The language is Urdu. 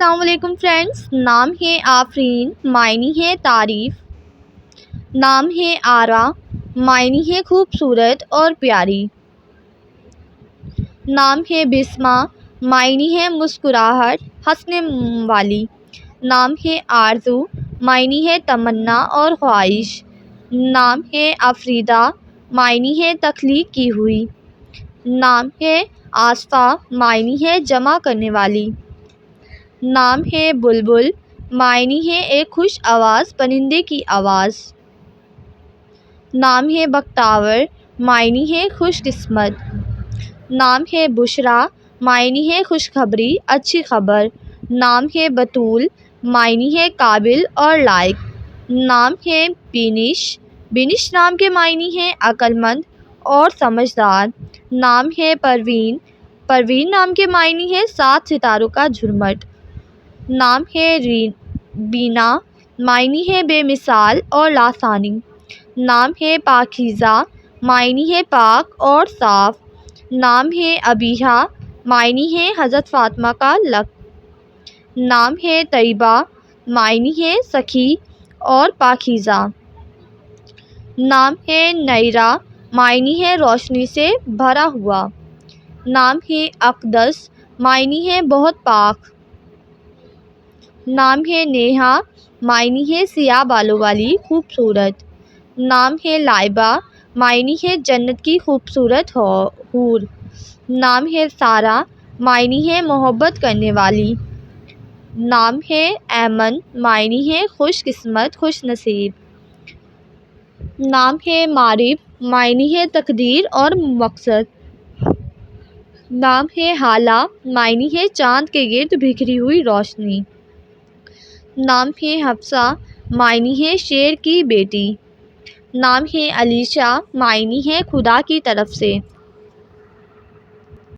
السلام علیکم فرینڈس، نام ہے آفرین، معنی ہے تعریف۔ نام ہے آرا، معنی ہے خوبصورت اور پیاری۔ نام ہے بسمہ، معنی ہے مسکراہٹ ہنسنے والی۔ نام ہے آرزو، معنی ہے تمنا اور خواہش۔ نام ہے افریدہ، معنی ہے تخلیق کی ہوئی۔ نام ہے آصفہ، معنی ہے جمع کرنے والی۔ نام ہے بلبل، معنی ہے ایک خوش آواز پرندے کی آواز۔ نام ہے بختاور، معنی ہے خوش قسمت۔ نام ہے بشریٰ، معنی ہے خوشخبری اچھی خبر۔ نام ہے بطول، معنی ہے قابل اور لائق۔ نام ہے بینش، بینش نام کے معنی ہے عقل مند اور سمجھدار۔ نام ہے پروین، پروین نام کے معنی ہے 7 ستاروں کا جھرمٹ۔ نام ہے بینا، معنی ہے بے مثال اور لاسانی۔ نام ہے پاکیزہ، معنی ہے پاک اور صاف۔ نام ہے ابیہا، معنی ہے حضرت فاطمہ کا لقب۔ نام ہے طیبہ، معنی ہے سخی اور پاکیزہ۔ نام ہے نیرہ، معنی ہے روشنی سے بھرا ہوا۔ نام ہے اقدس، معنی ہے بہت پاک۔ نام ہے نیہا، معنی ہے سیاہ بالوں والی خوبصورت۔ نام ہے لائبہ، معنی ہے جنت کی خوبصورت حور۔ نام ہے سارہ، معنی ہے محبت کرنے والی۔ نام ہے ایمن، معنی ہے خوش قسمت خوش نصیب۔ نام ہے معرف، معنی ہے تقدیر اور مقصد۔ نام ہے ہالہ، معنی ہے چاند کے گرد بکھری ہوئی روشنی۔ نام ہے حفصہ، معنی ہے شیر کی بیٹی۔ نام ہے علیشہ، معنی ہے خدا کی طرف سے۔